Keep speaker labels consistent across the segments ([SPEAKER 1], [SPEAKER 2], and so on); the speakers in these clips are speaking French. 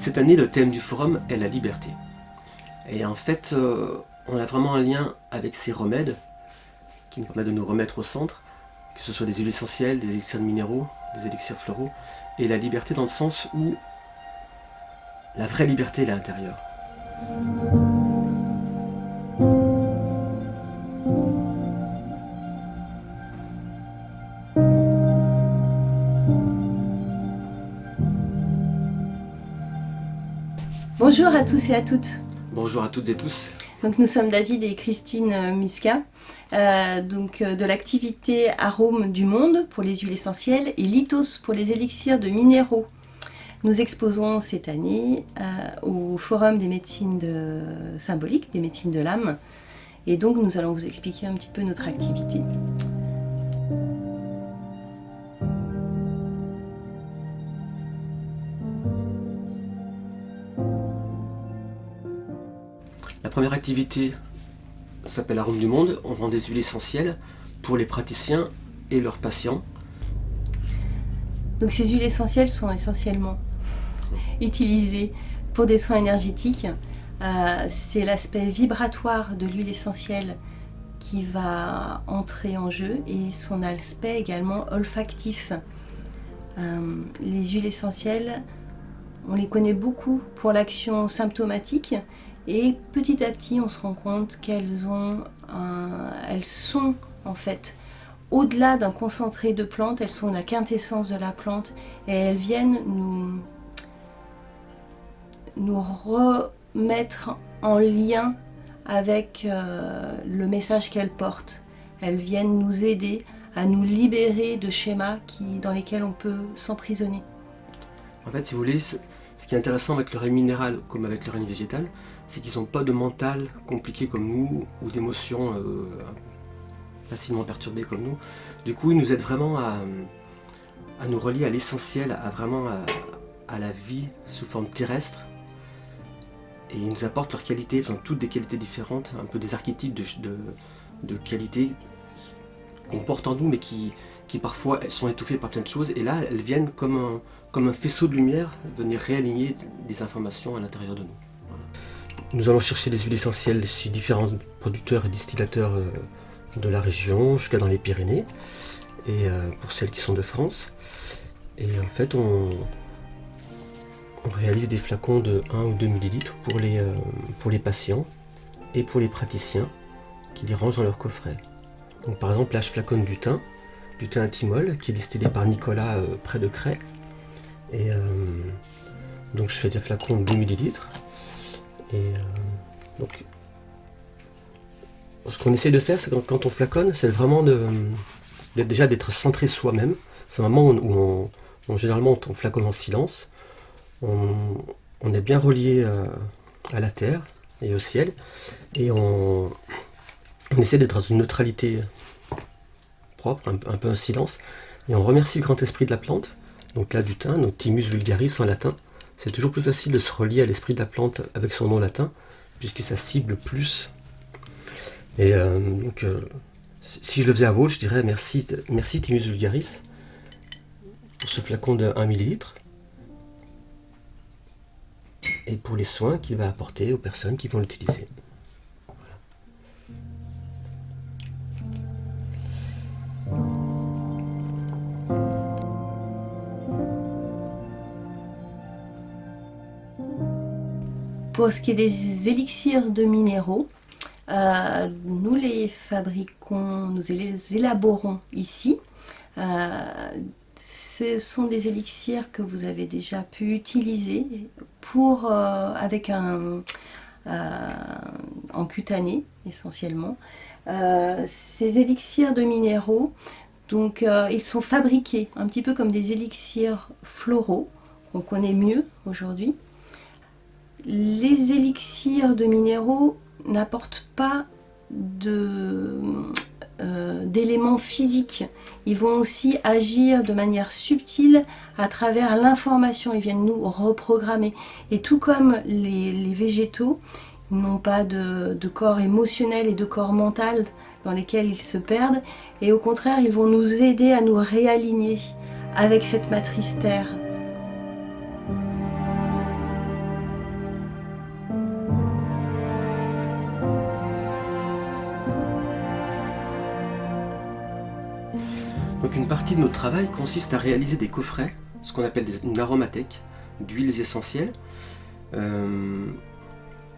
[SPEAKER 1] Cette année, le thème du forum est la liberté. Et en fait, on a vraiment un lien avec ces remèdes qui nous permettent de nous remettre au centre, que ce soit des huiles essentielles, des élixirs de minéraux, des élixirs floraux, et la liberté dans le sens où la vraie liberté est à l'intérieur.
[SPEAKER 2] Bonjour à tous et à toutes.
[SPEAKER 1] Bonjour à toutes et tous.
[SPEAKER 2] Donc nous sommes David et Christine Muscat, de l'activité Arômes du Monde pour les huiles essentielles et Lithos pour les élixirs de minéraux. Nous exposons cette année au Forum des médecines symboliques, des médecines de l'âme. Et donc nous allons vous expliquer un petit peu notre activité.
[SPEAKER 1] La première activité s'appelle Arômes du Monde. On vend des huiles essentielles pour les praticiens et leurs patients.
[SPEAKER 2] Donc ces huiles essentielles sont essentiellement utilisées pour des soins énergétiques. C'est l'aspect vibratoire de l'huile essentielle qui va entrer en jeu et son aspect également olfactif. Les huiles essentielles, on les connaît beaucoup pour l'action symptomatique et petit à petit on se rend compte qu'elles sont en fait au-delà d'un concentré de plantes, elles sont la quintessence de la plante et elles viennent nous remettre en lien avec le message qu'elles portent. Elles viennent nous aider à nous libérer de schémas dans lesquels on peut s'emprisonner.
[SPEAKER 1] En fait, si vous voulez, ce qui est intéressant avec le règne minéral comme avec le règne végétal, c'est qu'ils n'ont pas de mental compliqué comme nous ou d'émotions facilement perturbées comme nous. Du coup, ils nous aident vraiment à nous relier à l'essentiel, à la vie sous forme terrestre. Et ils nous apportent leurs qualités, ils ont toutes des qualités différentes, un peu des archétypes de qualités qu'on porte en nous, mais qui parfois sont étouffées par plein de choses. Et là, elles viennent comme un faisceau de lumière, venir réaligner des informations à l'intérieur de nous. Voilà. Nous allons chercher des huiles essentielles chez différents producteurs et distillateurs de la région, jusqu'à dans les Pyrénées, et pour celles qui sont de France. Et en fait, on réalise des flacons de 1 ou 2 millilitres pour les patients et pour les praticiens qui les rangent dans leur coffret. Donc par exemple, là je flaconne du thym à thymol qui est distillé par Nicolas près de Cray. Et donc je fais des flacons de 2 millilitres. Et donc ce qu'on essaie de faire, c'est quand on flaconne, c'est vraiment d'être centré soi-même. C'est un moment où généralement on flaconne en silence. On est bien relié à la terre et au ciel, et on essaie d'être dans une neutralité propre, un peu un silence, et on remercie le grand esprit de la plante. Donc là du thym, donc Thymus vulgaris en latin. C'est toujours plus facile de se relier à l'esprit de la plante avec son nom latin, puisque ça cible plus. Et si je le faisais à vous, je dirais merci Thymus vulgaris pour ce flacon de 1 millilitre. Et pour les soins qu'il va apporter aux personnes qui vont l'utiliser.
[SPEAKER 2] Pour ce qui est des élixirs de minéraux, nous les fabriquons, nous les élaborons ici. Ce sont des élixirs que vous avez déjà pu utiliser en cutané essentiellement. Ces élixirs de minéraux, donc ils sont fabriqués un petit peu comme des élixirs floraux qu'on connaît mieux aujourd'hui. Les élixirs de minéraux n'apportent pas d'éléments physiques. Ils vont aussi agir de manière subtile à travers l'information. Ils viennent nous reprogrammer. Et tout comme les végétaux n'ont pas de corps émotionnel et de corps mental dans lesquels ils se perdent, et au contraire, ils vont nous aider à nous réaligner avec cette matrice terre.
[SPEAKER 1] Donc une partie de notre travail consiste à réaliser des coffrets, ce qu'on appelle une aromathèque, d'huiles essentielles.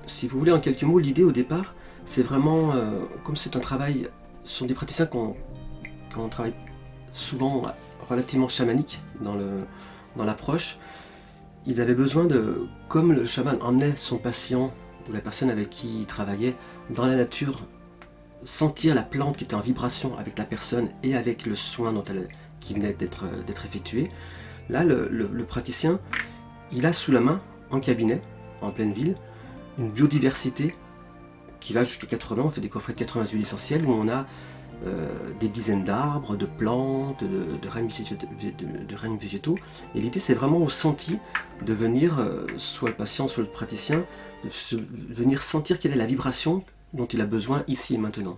[SPEAKER 1] Si vous voulez, en quelques mots, l'idée au départ, c'est vraiment, comme c'est un travail, ce sont des praticiens qu'on travaille souvent relativement chamanique dans l'approche. Ils avaient besoin de, comme le chaman emmenait son patient ou la personne avec qui il travaillait dans la nature, sentir la plante qui était en vibration avec la personne et avec le soin qui venait d'être effectué. Là, le praticien, il a sous la main, en cabinet, en pleine ville, une biodiversité qui va jusqu'à 80, on fait des coffrets de 80 huiles essentielles où on a des dizaines d'arbres, de plantes, de règnes végétaux. Et l'idée, c'est vraiment au senti de venir, soit le patient, soit le praticien, venir sentir quelle est la vibration dont il a besoin ici et maintenant.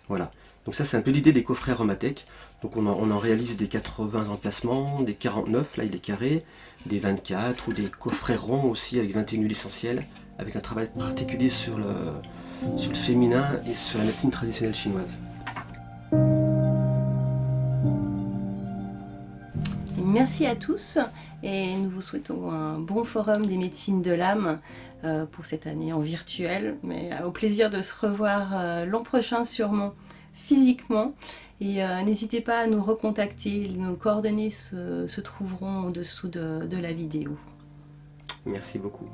[SPEAKER 1] Voilà. Donc ça, c'est un peu l'idée des coffrets aromathèques. Donc on en réalise des 80 emplacements, des 49, là il est carré, des 24, ou des coffrets ronds aussi avec 21 huiles essentielles, avec un travail particulier sur le féminin et sur la médecine traditionnelle chinoise.
[SPEAKER 2] Merci à tous et nous vous souhaitons un bon forum des médecines de l'âme pour cette année en virtuel, mais au plaisir de se revoir l'an prochain sûrement physiquement. Et n'hésitez pas à nous recontacter, nos coordonnées se trouveront au-dessous de la vidéo.
[SPEAKER 1] Merci beaucoup.